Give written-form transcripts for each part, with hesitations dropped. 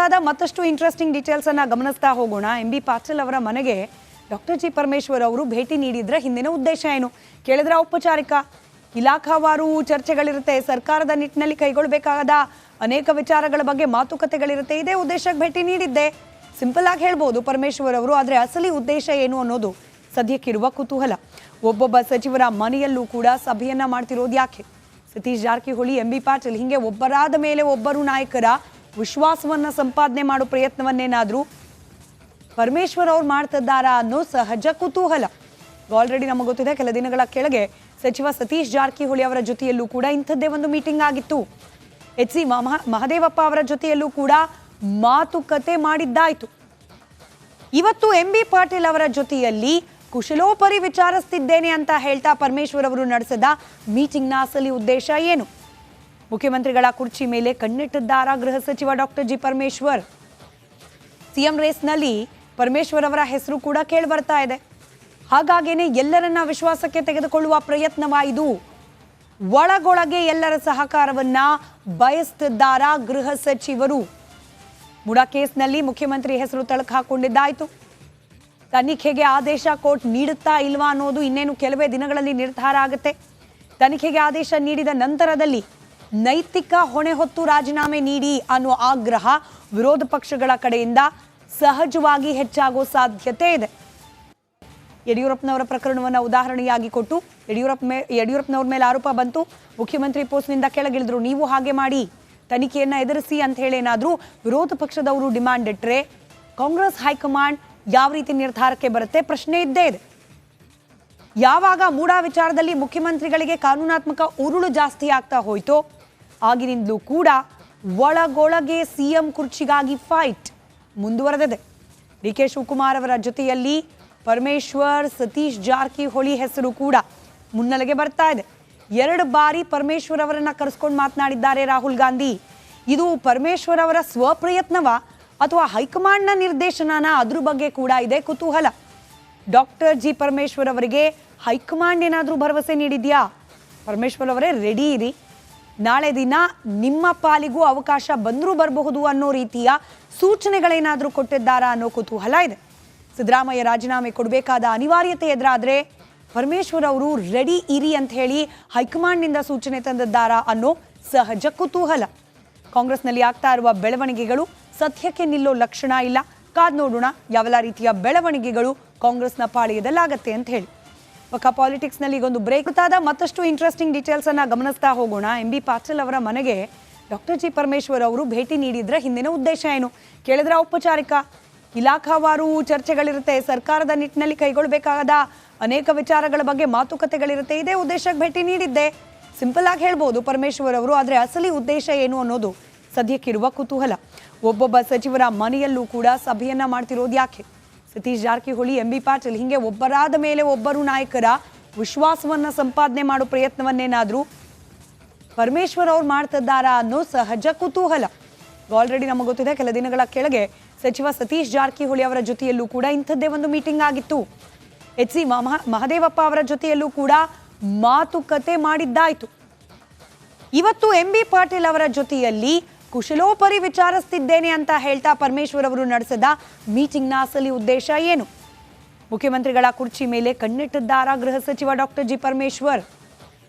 ಕುರಿತಾದ ಮತ್ತಷ್ಟು interesting details ಅನ್ನ ಗಮನಿಸ್ತಾ ಹೋಗೋಣ. MB ಪಾಟೀಲ್ ಅವರ ಮನೆಗೆ ಡಾಕ್ಟರ್ ಜಿ ಪರಮೇಶ್ವರ್ ಅವರು ಭೇಟಿ ನೀಡಿದ್ರ ಹಿಂದಿನ ಉದ್ದೇಶ ಏನು ಕೇಳಿದ್ರೆ ಔಪಚಾರಿಕ ಇಲಾಖಾವಾರು ಚರ್ಚೆಗಳಿರುತ್ತೆ, ಸರ್ಕಾರದ ನಿಟ್ಟಿನಲ್ಲಿ ಕೈಗೊಳ್ಳಬೇಕಾದ ಅನೇಕ ವಿಚಾರಗಳ ಬಗ್ಗೆ ಮಾತುಕತೆಗಳಿರುತ್ತೆ. ಇದೇ ಉದ್ದೇಶಕ್ಕೆ ಭೇಟಿ ನೀಡಿದ್ದೆ ಸಿಂಪಲ್ ಆಗಿ ಹೇಳ್ಬೋದು ಪರಮೇಶ್ವರ್ ಅವರು. ಆದರೆ ಅಸಲಿ ಉದ್ದೇಶ ಏನು ಅನ್ನೋದು ಸದ್ಯಕ್ಕಿರುವ ಕುತೂಹಲ. ಒಬ್ಬೊಬ್ಬ ಸಚಿವರ ಮನೆಯಲ್ಲೂ ಕೂಡ ಸಭೆಯನ್ನ ಮಾಡ್ತಿರೋದು ಯಾಕೆ? ಸತೀಶ್ ಜಾರಕಿಹೊಳಿ, MB ಪಾಟೀಲ್ ಹಿಂಗೆ ಒಬ್ಬರಾದ ಮೇಲೆ ಒಬ್ಬರು ನಾಯಕರ ವಿಶ್ವಾಸವನ್ನ ಸಂಪಾದನೆ ಮಾಡೋ ಪ್ರಯತ್ನವನ್ನೇನಾದ್ರೂ ಪರಮೇಶ್ವರ್ ಅವ್ರು ಮಾಡ್ತಿದ್ದಾರಾ ಅನ್ನೋ ಸಹಜ ಕುತೂಹಲ. ಆಲ್ರೆಡಿ ನಮಗೆ ಗೊತ್ತಿದೆ, ಕೆಲ ದಿನಗಳ ಕೆಳಗೆ ಸಚಿವ ಸತೀಶ್ ಜಾರಕಿಹೊಳಿ ಅವರ ಜೊತೆಯಲ್ಲೂ ಕೂಡ ಇಂಥದ್ದೇ ಒಂದು ಮೀಟಿಂಗ್ ಆಗಿತ್ತು. HC ಮಹದೇವಪ್ಪ ಅವರ ಜೊತೆಯಲ್ಲೂ ಕೂಡ ಮಾತುಕತೆ ಮಾಡಿದ್ದಾಯ್ತು. ಇವತ್ತು MB ಪಾಟೀಲ್ ಅವರ ಜೊತೆಯಲ್ಲಿ ಕುಶಲೋಪರಿ ವಿಚಾರಿಸ್ತಿದ್ದೇನೆ ಅಂತ ಹೇಳ್ತಾ ಪರಮೇಶ್ವರ್ ಅವರು ನಡೆಸಿದ ಮೀಟಿಂಗ್ನ ಅಸಲಿ ಉದ್ದೇಶ ಏನು? ಮುಖ್ಯಮಂತ್ರಿಗಳ ಕುರ್ಚಿ ಮೇಲೆ ಕಣ್ಣಿಟ್ಟಿದ್ದಾರಾ ಗೃಹ ಸಚಿವ ಡಾಕ್ಟರ್ ಜಿ ಪರಮೇಶ್ವರ್? ಸಿಎಂ ರೇಸ್ನಲ್ಲಿ ಪರಮೇಶ್ವರ್ ಅವರ ಹೆಸರು ಕೂಡ ಕೇಳಿ ಬರ್ತಾ ಇದೆ. ಹಾಗಾಗೇನೆ ಎಲ್ಲರನ್ನ ವಿಶ್ವಾಸಕ್ಕೆ ತೆಗೆದುಕೊಳ್ಳುವ ಪ್ರಯತ್ನವಾ ಇದು? ಒಳಗೊಳಗೆ ಎಲ್ಲರ ಸಹಕಾರವನ್ನ ಬಯಸ್ತಿದ್ದಾರಾ ಗೃಹ ಸಚಿವರು? ಮುಡಾ ಕೇಸ್ನಲ್ಲಿ ಮುಖ್ಯಮಂತ್ರಿ ಹೆಸರು ತಳಕು ಹಾಕೊಂಡಿದ್ದಾಯ್ತು. ತನಿಖೆಗೆ ಆದೇಶ ಕೋರ್ಟ್ ನೀಡುತ್ತಾ ಇಲ್ವಾ ಅನ್ನೋದು ಇನ್ನೇನು ಕೆಲವೇ ದಿನಗಳಲ್ಲಿ ನಿರ್ಧಾರ ಆಗುತ್ತೆ. ತನಿಖೆಗೆ ಆದೇಶ ನೀಡಿದ ನಂತರದಲ್ಲಿ ನೈತಿಕ ಹೊಣೆ ಹೊತ್ತು ರಾಜೀನಾಮೆ ನೀಡಿ ಅನ್ನೋ ಆಗ್ರಹ ವಿರೋಧ ಪಕ್ಷಗಳ ಕಡೆಯಿಂದ ಸಹಜವಾಗಿ ಹೆಚ್ಚಾಗೋ ಸಾಧ್ಯತೆ ಇದೆ. ಯಡಿಯೂರಪ್ಪನವರ ಪ್ರಕರಣವನ್ನು ಉದಾಹರಣೆಯಾಗಿ ಕೊಟ್ಟು ಯಡಿಯೂರಪ್ಪನವ್ರ ಮೇಲೆ ಆರೋಪ ಬಂತು, ಮುಖ್ಯಮಂತ್ರಿ ಪೋಸ್ಟ್ನಿಂದ ಕೆಳಗಿಳಿದ್ರು, ನೀವು ಹಾಗೆ ಮಾಡಿ ತನಿಖೆಯನ್ನ ಎದುರಿಸಿ ಅಂತ ಹೇಳಿ ಏನಾದರೂ ವಿರೋಧ ಪಕ್ಷದವರು ಡಿಮಾಂಡ್ ಇಟ್ಟರೆ ಕಾಂಗ್ರೆಸ್ ಹೈಕಮಾಂಡ್ ಯಾವ ರೀತಿ ನಿರ್ಧಾರಕ್ಕೆ ಬರುತ್ತೆ ಪ್ರಶ್ನೆ ಇದ್ದೇ ಇದೆ. ಯಾವಾಗ ಮೂಡಾ ವಿಚಾರದಲ್ಲಿ ಮುಖ್ಯಮಂತ್ರಿಗಳಿಗೆ ಕಾನೂನಾತ್ಮಕ ಉರುಳು ಜಾಸ್ತಿ ಆಗ್ತಾ ಹೋಯ್ತೋ ಆಗಿನಿಂದಲೂ ಕೂಡ ಒಳಗೊಳಗೆ ಸಿಎಂ ಕುರ್ಚಿಗಾಗಿ ಫೈಟ್ ಮುಂದುವರೆದಿದೆ. DK ಶಿವಕುಮಾರ್ ಅವರ ಜೊತೆಯಲ್ಲಿ ಪರಮೇಶ್ವರ್, ಸತೀಶ್ ಜಾರಕಿಹೊಳಿ ಹೆಸರು ಕೂಡ ಮುನ್ನೆಲೆಗೆ ಬರ್ತಾ ಇದೆ. 2 ಬಾರಿ ಪರಮೇಶ್ವರ್ ಅವರನ್ನ ಕರೆಸ್ಕೊಂಡು ಮಾತನಾಡಿದ್ದಾರೆ ರಾಹುಲ್ ಗಾಂಧಿ. ಇದು ಪರಮೇಶ್ವರ್ ಅವರ ಸ್ವಪ್ರಯತ್ನವ ಅಥವಾ ಹೈಕಮಾಂಡ್ನ ನಿರ್ದೇಶನನ? ಅದ್ರ ಬಗ್ಗೆ ಕೂಡ ಇದೆ ಕುತೂಹಲ. ಡಾಕ್ಟರ್ ಜಿ ಪರಮೇಶ್ವರ್ ಅವರಿಗೆ ಹೈಕಮಾಂಡ್ ಏನಾದರೂ ಭರವಸೆ ನೀಡಿದ್ಯಾ? ಪರಮೇಶ್ವರ್ ಅವರೇ ರೆಡಿ ಇರಿ, ನಾಳೆ ದಿನ ನಿಮ್ಮ ಪಾಲಿಗೂ ಅವಕಾಶ ಬಂದರೂ ಬರಬಹುದು ಅನ್ನೋ ರೀತಿಯ ಸೂಚನೆಗಳೇನಾದರೂ ಕೊಟ್ಟಿದ್ದಾರಾ ಅನ್ನೋ ಕುತೂಹಲ ಇದೆ. ಸಿದ್ದರಾಮಯ್ಯ ರಾಜೀನಾಮೆ ಕೊಡಬೇಕಾದ ಅನಿವಾರ್ಯತೆ ಎದುರಾದರೆ ಪರಮೇಶ್ವರ್ ಅವರು ರೆಡಿ ಇರಿ ಅಂತ ಹೇಳಿ ಹೈಕಮಾಂಡ್ನಿಂದ ಸೂಚನೆ ತಂದಿದ್ದಾರಾ ಅನ್ನೋ ಸಹಜ ಕುತೂಹಲ. ಕಾಂಗ್ರೆಸ್ನಲ್ಲಿ ಆಗ್ತಾ ಇರುವ ಬೆಳವಣಿಗೆಗಳು ಸದ್ಯಕ್ಕೆ ನಿಲ್ಲೋ ಲಕ್ಷಣ ಇಲ್ಲ. ಕಾದ್ ನೋಡೋಣ ಯಾವೆಲ್ಲ ರೀತಿಯ ಬೆಳವಣಿಗೆಗಳು ಕಾಂಗ್ರೆಸ್ನ ಪಾಳೆಯದಲ್ಲಾಗತ್ತೆ ಅಂತ ಹೇಳಿ. ಪಕ್ಕ ಪಾಲಿಟಿಕ್ಸ್ನಲ್ಲಿ ಈಗೊಂದು ಬ್ರೇಕ್. ಮತ್ತಷ್ಟು ಇಂಟ್ರೆಸ್ಟಿಂಗ್ ಡೀಟೇಲ್ಸ್ ಅನ್ನ ಗಮನಿಸ್ತಾ ಹೋಗೋಣ. MB ಪಾಟೀಲ್ ಅವರ ಮನೆಗೆ ಡಾಕ್ಟರ್ ಜಿ ಪರಮೇಶ್ವರ್ ಅವರು ಭೇಟಿ ನೀಡಿದ್ರ ಹಿಂದಿನ ಉದ್ದೇಶ ಏನು ಕೇಳಿದ್ರೆ ಔಪಚಾರಿಕ ಇಲಾಖಾವಾರು ಚರ್ಚೆಗಳಿರುತ್ತೆ, ಸರ್ಕಾರದ ನಿಟ್ಟಿನಲ್ಲಿ ಕೈಗೊಳ್ಳಬೇಕಾದ ಅನೇಕ ವಿಚಾರಗಳ ಬಗ್ಗೆ ಮಾತುಕತೆಗಳಿರುತ್ತೆ. ಇದೇ ಉದ್ದೇಶಕ್ಕೆ ಭೇಟಿ ನೀಡಿದ್ದೆ ಸಿಂಪಲ್ ಆಗಿ ಹೇಳ್ಬೋದು ಪರಮೇಶ್ವರ್ ಅವರು. ಆದರೆ ಅಸಲಿ ಉದ್ದೇಶ ಏನು ಅನ್ನೋದು ಸದ್ಯಕ್ಕಿರುವ ಕುತೂಹಲ. ಒಬ್ಬೊಬ್ಬ ಸಚಿವರ ಮನೆಯಲ್ಲೂ ಕೂಡ ಸಭೆಯನ್ನ ಮಾಡ್ತಿರೋದು ಯಾಕೆ? ಸತೀಶ್ ಜಾರಕಿಹೊಳಿ, MB ಪಾಟೀಲ್ ಹಿಂಗೆ ಒಬ್ಬರಾದ ಮೇಲೆ ಒಬ್ಬರು ನಾಯಕರ ವಿಶ್ವಾಸವನ್ನ ಸಂಪಾದನೆ ಮಾಡೋ ಪ್ರಯತ್ನವನ್ನೇನಾದ್ರೂ ಪರಮೇಶ್ವರ್ ಅವ್ರು ಮಾಡ್ತಿದ್ದಾರಾ ಅನ್ನೋ ಸಹಜ ಕುತೂಹಲ. ಆಲ್ರೆಡಿ ನಮಗೆ ಗೊತ್ತಿದೆ, ಕೆಲ ದಿನಗಳ ಕೆಳಗೆ ಸಚಿವ ಸತೀಶ್ ಜಾರಕಿಹೊಳಿ ಅವರ ಜೊತೆಯಲ್ಲೂ ಕೂಡ ಇಂಥದ್ದೇ ಒಂದು ಮೀಟಿಂಗ್ ಆಗಿತ್ತು. HC ಮಹದೇವಪ್ಪ ಅವರ ಜೊತೆಯಲ್ಲೂ ಕೂಡ ಮಾತುಕತೆ ಮಾಡಿದ್ದಾಯ್ತು. ಇವತ್ತು MB ಪಾಟೀಲ್ ಅವರ ಜೊತೆಯಲ್ಲಿ ಕುಶಲೋಪರಿ ವಿಚಾರಿಸ್ತಿದ್ದೇನೆ ಅಂತ ಹೇಳ್ತಾ ಪರಮೇಶ್ವರ್ ಅವರು ನಡೆಸಿದ ಮೀಟಿಂಗ್ನ ಅಸಲಿ ಉದ್ದೇಶ ಏನು? ಮುಖ್ಯಮಂತ್ರಿಗಳ ಕುರ್ಚಿ ಮೇಲೆ ಕಣ್ಣಿಟ್ಟಿದ್ದಾರಾ ಗೃಹ ಸಚಿವ ಡಾಕ್ಟರ್ ಜಿ ಪರಮೇಶ್ವರ್?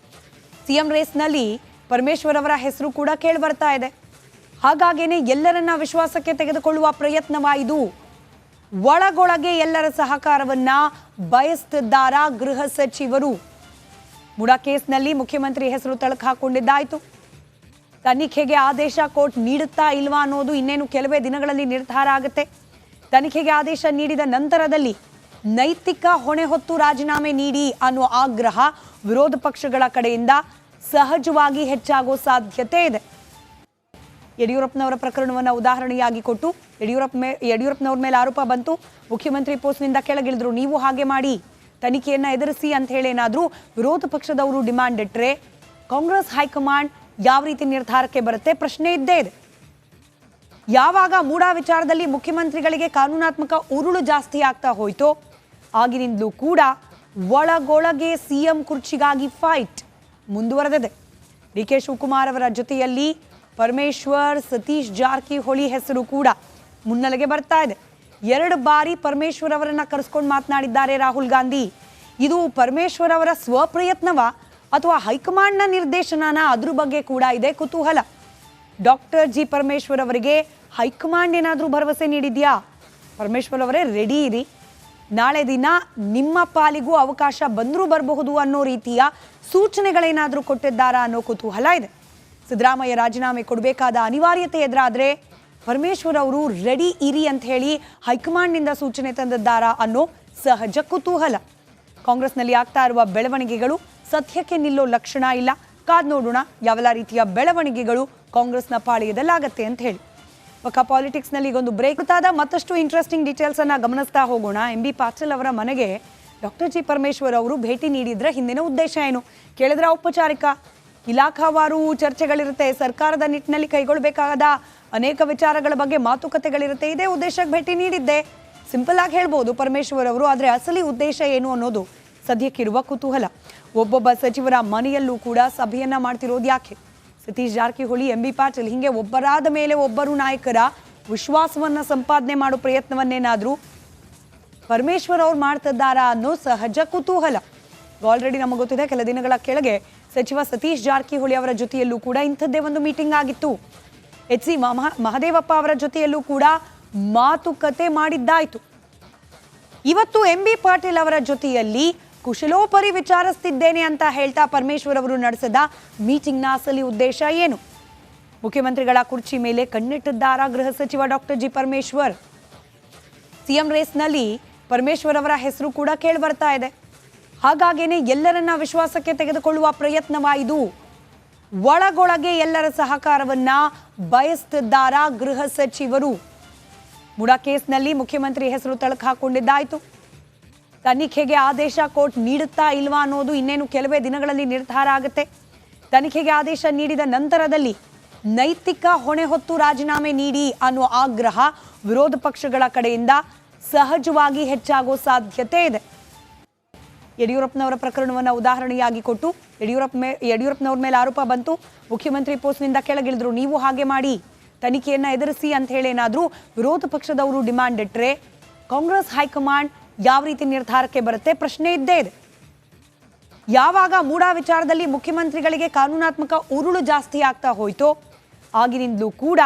ಸಿಎಂ ರೇಸ್ನಲ್ಲಿ ಪರಮೇಶ್ವರ್ ಅವರ ಹೆಸರು ಕೂಡ ಕೇಳಿ ಬರ್ತಾ ಇದೆ. ಹಾಗಾಗೇನೆ ಎಲ್ಲರನ್ನ ವಿಶ್ವಾಸಕ್ಕೆ ತೆಗೆದುಕೊಳ್ಳುವ ಪ್ರಯತ್ನವಾ ಇದು? ಒಳಗೊಳಗೆ ಎಲ್ಲರ ಸಹಕಾರವನ್ನ ಬಯಸ್ತಿದ್ದಾರಾ ಗೃಹ ಸಚಿವರು? ಮುಡಾ ಕೇಸ್ನಲ್ಲಿ ಮುಖ್ಯಮಂತ್ರಿ ಹೆಸರು ತಳಕು ಹಾಕೊಂಡಿದ್ದಾಯ್ತು. ತನಿಖೆಗೆ ಆದೇಶ ಕೋರ್ಟ್ ನೀಡುತ್ತಾ ಇಲ್ವಾ ಅನ್ನೋದು ಇನ್ನೇನು ಕೆಲವೇ ದಿನಗಳಲ್ಲಿ ನಿರ್ಧಾರ ಆಗುತ್ತೆ. ತನಿಖೆಗೆ ಆದೇಶ ನೀಡಿದ ನಂತರದಲ್ಲಿ ನೈತಿಕ ಹೊಣೆ ಹೊತ್ತು ರಾಜೀನಾಮೆ ನೀಡಿ ಅನ್ನೋ ಆಗ್ರಹ ವಿರೋಧ ಪಕ್ಷಗಳ ಕಡೆಯಿಂದ ಸಹಜವಾಗಿ ಹೆಚ್ಚಾಗೋ ಸಾಧ್ಯತೆ ಇದೆ. ಯಡಿಯೂರಪ್ಪನವರ ಪ್ರಕರಣವನ್ನು ಉದಾಹರಣೆಯಾಗಿ ಕೊಟ್ಟು ಯಡಿಯೂರಪ್ಪನವ್ರ ಮೇಲೆ ಆರೋಪ ಬಂತು, ಮುಖ್ಯಮಂತ್ರಿ ಪೋಸ್ಟ್ನಿಂದ ಕೆಳಗಿಳಿದ್ರು, ನೀವು ಹಾಗೆ ಮಾಡಿ ತನಿಖೆಯನ್ನ ಎದುರಿಸಿ ಅಂತ ಹೇಳಿ ಏನಾದರೂ ವಿರೋಧ ಪಕ್ಷದವರು ಡಿಮಾಂಡ್ ಇಟ್ಟರೆ ಕಾಂಗ್ರೆಸ್ ಹೈಕಮಾಂಡ್ ಯಾವ ರೀತಿ ನಿರ್ಧಾರಕ್ಕೆ ಬರುತ್ತೆ ಪ್ರಶ್ನೆ ಇದ್ದೇ ಇದೆ. ಯಾವಾಗ ಮೂಡಾ ವಿಚಾರದಲ್ಲಿ ಮುಖ್ಯಮಂತ್ರಿಗಳಿಗೆ ಕಾನೂನಾತ್ಮಕ ಉರುಳು ಜಾಸ್ತಿ ಆಗ್ತಾ ಹೋಯ್ತೋ ಆಗಿನಿಂದಲೂ ಕೂಡ ಒಳಗೊಳಗೆ ಸಿಎಂ ಕುರ್ಚಿಗಾಗಿ ಫೈಟ್ ಮುಂದುವರೆದಿದೆ. DK ಶಿವಕುಮಾರ್ ಅವರ ಜೊತೆಯಲ್ಲಿ ಪರಮೇಶ್ವರ್ ಸತೀಶ್ ಜಾರಕಿಹೊಳಿ ಹೆಸರು ಕೂಡ ಮುನ್ನೆಲೆಗೆ ಬರ್ತಾ ಇದೆ. 2 ಬಾರಿ ಪರಮೇಶ್ವರ್ ಅವರನ್ನ ಕರೆಸ್ಕೊಂಡು ಮಾತನಾಡಿದ್ದಾರೆ ರಾಹುಲ್ ಗಾಂಧಿ. ಇದು ಪರಮೇಶ್ವರ್ ಅವರ ಸ್ವಪ್ರಯತ್ನವ ಅಥವಾ ಹೈಕಮಾಂಡ್ನ ನಿರ್ದೇಶನನ, ಅದ್ರ ಬಗ್ಗೆ ಕೂಡ ಇದೆ ಕುತೂಹಲ. ಡಾಕ್ಟರ್ ಜಿ ಪರಮೇಶ್ವರ್ ಅವರಿಗೆ ಹೈಕಮಾಂಡ್ ಏನಾದರೂ ಭರವಸೆ ನೀಡಿದ್ಯಾ? ಪರಮೇಶ್ವರ್ ಅವರೇ ರೆಡಿ ಇರಿ, ನಾಳೆ ದಿನ ನಿಮ್ಮ ಪಾಲಿಗೂ ಅವಕಾಶ ಬಂದರೂ ಬರಬಹುದು ಅನ್ನೋ ರೀತಿಯ ಸೂಚನೆಗಳೇನಾದರೂ ಕೊಟ್ಟಿದ್ದಾರಾ ಅನ್ನೋ ಕುತೂಹಲ ಇದೆ. ಸಿದ್ದರಾಮಯ್ಯ ರಾಜೀನಾಮೆ ಕೊಡಬೇಕಾದ ಅನಿವಾರ್ಯತೆ ಎದುರಾದರೆ ಪರಮೇಶ್ವರ್ ಅವರು ರೆಡಿ ಇರಿ ಅಂತ ಹೇಳಿ ಹೈಕಮಾಂಡ್ನಿಂದ ಸೂಚನೆ ತಂದಿದ್ದಾರಾ ಅನ್ನೋ ಸಹಜ ಕುತೂಹಲ. ಕಾಂಗ್ರೆಸ್ನಲ್ಲಿ ಆಗ್ತಾ ಇರುವ ಬೆಳವಣಿಗೆಗಳು ಸದ್ಯಕ್ಕೆ ನಿಲ್ಲೋ ಲಕ್ಷಣ ಇಲ್ಲ. ಕಾದ್ ನೋಡೋಣ ಯಾವೆಲ್ಲ ರೀತಿಯ ಬೆಳವಣಿಗೆಗಳು ಕಾಂಗ್ರೆಸ್ನ ಪಾಳ್ಯದಲ್ಲಾಗತ್ತೆ ಅಂತ ಹೇಳಿ. ಪಕ್ಕ ಪಾಲಿಟಿಕ್ಸ್ನಲ್ಲಿ ಈಗೊಂದು ಬ್ರೇಕ್ ಆದ ಮತ್ತಷ್ಟು ಇಂಟ್ರೆಸ್ಟಿಂಗ್ ಡೀಟೇಲ್ಸ್ ಅನ್ನ ಗಮನಿಸ್ತಾ ಹೋಗೋಣ. MB ಪಾಟೀಲ್ ಅವರ ಮನೆಗೆ ಡಾಕ್ಟರ್ ಜಿ ಪರಮೇಶ್ವರ್ ಅವರು ಭೇಟಿ ನೀಡಿದ್ರೆ ಹಿಂದಿನ ಉದ್ದೇಶ ಏನು ಕೇಳಿದ್ರೆ, ಔಪಚಾರಿಕ ಇಲಾಖಾವಾರು ಚರ್ಚೆಗಳಿರುತ್ತೆ, ಸರ್ಕಾರದ ನಿಟ್ಟಿನಲ್ಲಿ ಕೈಗೊಳ್ಳಬೇಕಾದ ಅನೇಕ ವಿಚಾರಗಳ ಬಗ್ಗೆ ಮಾತುಕತೆಗಳಿರುತ್ತೆ. ಇದೇ ಉದ್ದೇಶಕ್ಕೆ ಭೇಟಿ ನೀಡಿದ್ದೆ, ಸಿಂಪಲ್ ಆಗಿ ಹೇಳ್ಬೋದು ಪರಮೇಶ್ವರ್ ಅವರು. ಆದರೆ ಅಸಲಿ ಉದ್ದೇಶ ಏನು ಅನ್ನೋದು ಸದ್ಯಕ್ಕಿರುವ ಕುತೂಹಲ. ಒಬ್ಬೊಬ್ಬ ಸಚಿವರ ಮನೆಯಲ್ಲೂ ಕೂಡ ಸಭೆಯನ್ನ ಮಾಡ್ತಿರೋದು ಯಾಕೆ? ಸತೀಶ್ ಜಾರಕಿಹೊಳಿ, MB ಪಾಟೀಲ್ ಹಿಂಗೆ ಒಬ್ಬರಾದ ಮೇಲೆ ಒಬ್ಬರು ನಾಯಕರ ವಿಶ್ವಾಸವನ್ನ ಸಂಪಾದನೆ ಮಾಡೋ ಪ್ರಯತ್ನವನ್ನೇನಾದ್ರೂ ಪರಮೇಶ್ವರ್ ಅವ್ರು ಮಾಡ್ತಿದ್ದಾರಾ ಅನ್ನೋ ಸಹಜ ಕುತೂಹಲ. ಆಲ್ರೆಡಿ ನಮಗೆ ಗೊತ್ತಿದೆ, ಕೆಲ ದಿನಗಳ ಕೆಳಗೆ ಸಚಿವ ಸತೀಶ್ ಜಾರಕಿಹೊಳಿ ಅವರ ಜೊತೆಯಲ್ಲೂ ಕೂಡ ಇಂಥದ್ದೇ ಒಂದು ಮೀಟಿಂಗ್ ಆಗಿತ್ತು. HC ಮಹದೇವಪ್ಪ ಅವರ ಜೊತೆಯಲ್ಲೂ ಕೂಡ ಮಾತುಕತೆ ಮಾಡಿದ್ದಾಯ್ತು. ಇವತ್ತು MB ಪಾಟೀಲ್ ಅವರ ಜೊತೆಯಲ್ಲಿ ಕುಶಲೋಪರಿ ವಿಚಾರಿಸ್ತಿದ್ದೇನೆ ಅಂತ ಹೇಳ್ತಾ ಪರಮೇಶ್ವರ್ ಅವರು ನಡೆಸಿದ ಮೀಟಿಂಗ್ನ ಅಸಲಿ ಉದ್ದೇಶ ಏನು? ಮುಖ್ಯಮಂತ್ರಿಗಳ ಕುರ್ಚಿ ಮೇಲೆ ಕಣ್ಣಿಟ್ಟಿದ್ದಾರಾ ಗೃಹ ಸಚಿವ ಡಾಕ್ಟರ್ ಜಿ ಪರಮೇಶ್ವರ್? ಸಿಎಂ ರೇಸ್ನಲ್ಲಿ ಪರಮೇಶ್ವರ್ ಅವರ ಹೆಸರು ಕೂಡ ಕೇಳಿ ಬರ್ತಾ ಇದೆ. ಹಾಗಾಗೇನೆ ಎಲ್ಲರನ್ನ ವಿಶ್ವಾಸಕ್ಕೆ ತೆಗೆದುಕೊಳ್ಳುವ ಪ್ರಯತ್ನವ ಇದು? ಒಳಗೊಳಗೆ ಎಲ್ಲರ ಸಹಕಾರವನ್ನ ಬಯಸ್ತಿದ್ದಾರಾ ಗೃಹ ಸಚಿವರು? ಮುಡಾ ಕೇಸ್ನಲ್ಲಿ ಮುಖ್ಯಮಂತ್ರಿ ಹೆಸರು ತಳಕು ಹಾಕೊಂಡಿದ್ದಾಯ್ತು. ತನಿಖೆಗೆ ಆದೇಶ ಕೋರ್ಟ್ ನೀಡುತ್ತಾ ಇಲ್ವಾ ಅನ್ನೋದು ಇನ್ನೇನು ಕೆಲವೇ ದಿನಗಳಲ್ಲಿ ನಿರ್ಧಾರ ಆಗುತ್ತೆ. ತನಿಖೆಗೆ ಆದೇಶ ನೀಡಿದ ನಂತರದಲ್ಲಿ ನೈತಿಕ ಹೊಣೆ ಹೊತ್ತು ರಾಜೀನಾಮೆ ನೀಡಿ ಅನ್ನೋ ಆಗ್ರಹ ವಿರೋಧ ಪಕ್ಷಗಳ ಕಡೆಯಿಂದ ಸಹಜವಾಗಿ ಹೆಚ್ಚಾಗೋ ಸಾಧ್ಯತೆ ಇದೆ. ಯಡಿಯೂರಪ್ಪನವರ ಪ್ರಕರಣವನ್ನು ಉದಾಹರಣೆಯಾಗಿ ಕೊಟ್ಟು ಯಡಿಯೂರಪ್ಪನವ್ರ ಮೇಲೆ ಆರೋಪ ಬಂತು, ಮುಖ್ಯಮಂತ್ರಿ ಪೋಸ್ಟ್ನಿಂದ ಕೆಳಗಿಳಿದ್ರು, ನೀವು ಹಾಗೆ ಮಾಡಿ ತನಿಖೆಯನ್ನ ಎದುರಿಸಿ ಅಂತ ಹೇಳಿ ಏನಾದರೂ ವಿರೋಧ ಪಕ್ಷದವರು ಡಿಮಾಂಡ್ ಇಟ್ಟರೆ ಕಾಂಗ್ರೆಸ್ ಹೈಕಮಾಂಡ್ ಯಾವ ರೀತಿ ನಿರ್ಧಾರಕ್ಕೆ ಬರುತ್ತೆ ಪ್ರಶ್ನೆ ಇದ್ದೇ ಇದೆ. ಯಾವಾಗ ಮೂಡಾ ವಿಚಾರದಲ್ಲಿ ಮುಖ್ಯಮಂತ್ರಿಗಳಿಗೆ ಕಾನೂನಾತ್ಮಕ ಉರುಳು ಜಾಸ್ತಿ ಆಗ್ತಾ ಹೋಯ್ತೋ ಆಗಿನಿಂದಲೂ ಕೂಡ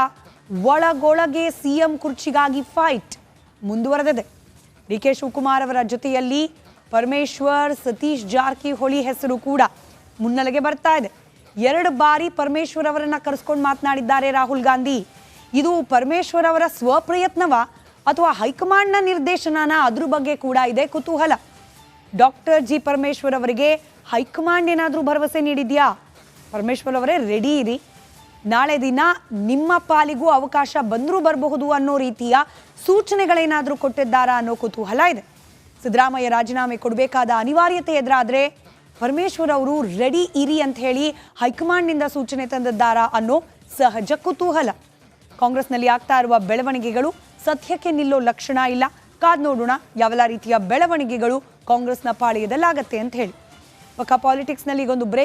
ಒಳಗೊಳಗೆ ಸಿಎಂ ಕುರ್ಚಿಗಾಗಿ ಫೈಟ್ ಮುಂದುವರೆದಿದೆ. DK ಶಿವಕುಮಾರ್ ಅವರ ಜೊತೆಯಲ್ಲಿ ಪರಮೇಶ್ವರ್ ಸತೀಶ್ ಜಾರಕಿಹೊಳಿ ಹೆಸರು ಕೂಡ ಮುನ್ನೆಲೆಗೆ ಬರ್ತಾ ಇದೆ. 2 ಬಾರಿ ಪರಮೇಶ್ವರ್ ಅವರನ್ನ ಕರೆಸ್ಕೊಂಡು ಮಾತನಾಡಿದ್ದಾರೆ ರಾಹುಲ್ ಗಾಂಧಿ. ಇದು ಪರಮೇಶ್ವರ್ ಅವರ ಸ್ವಪ್ರಯತ್ನವ ಅಥವಾ ಹೈಕಮಾಂಡ್ನ ನಿರ್ದೇಶನನ, ಅದ್ರ ಬಗ್ಗೆ ಕೂಡ ಇದೆ ಕುತೂಹಲ. ಡಾಕ್ಟರ್ ಜಿ ಪರಮೇಶ್ವರ್ ಅವರಿಗೆ ಹೈಕಮಾಂಡ್ ಏನಾದರೂ ಭರವಸೆ ನೀಡಿದ್ಯಾ? ಪರಮೇಶ್ವರ್ ಅವರೇ ರೆಡಿ ಇರಿ, ನಾಳೆ ದಿನ ನಿಮ್ಮ ಪಾಲಿಗೂ ಅವಕಾಶ ಬಂದರೂ ಬರಬಹುದು ಅನ್ನೋ ರೀತಿಯ ಸೂಚನೆಗಳೇನಾದರೂ ಕೊಟ್ಟಿದ್ದಾರಾ ಅನ್ನೋ ಕುತೂಹಲ ಇದೆ. ಸಿದ್ದರಾಮಯ್ಯ ರಾಜೀನಾಮೆ ಕೊಡಬೇಕಾದ ಅನಿವಾರ್ಯತೆ ಎದುರಾದರೆ ಪರಮೇಶ್ವರ್ ಅವರು ರೆಡಿ ಇರಿ ಅಂತ ಹೇಳಿ ಹೈಕಮಾಂಡ್ನಿಂದ ಸೂಚನೆ ತಂದಿದ್ದಾರಾ ಅನ್ನೋ ಸಹಜ ಕುತೂಹಲ. ಕಾಂಗ್ರೆಸ್ನಲ್ಲಿ ಆಗ್ತಾ ಇರುವ ಬೆಳವಣಿಗೆಗಳು ಸದ್ಯಕ್ಕೆ ನಿಲ್ಲೋ ಲಕ್ಷಣ ಇಲ್ಲ. ಕಾದ್ ನೋಡೋಣ ಯಾವೆಲ್ಲ ರೀತಿಯ ಬೆಳವಣಿಗೆಗಳು ಕಾಂಗ್ರೆಸ್ನ ಪಾಳ್ಯದಲ್ಲಾಗತ್ತೆ ಅಂತ ಹೇಳಿ. ಪಕ್ಕ ಪಾಲಿಟಿಕ್ಸ್ನಲ್ಲಿ ಈಗೊಂದು ಬ್ರೇಕ್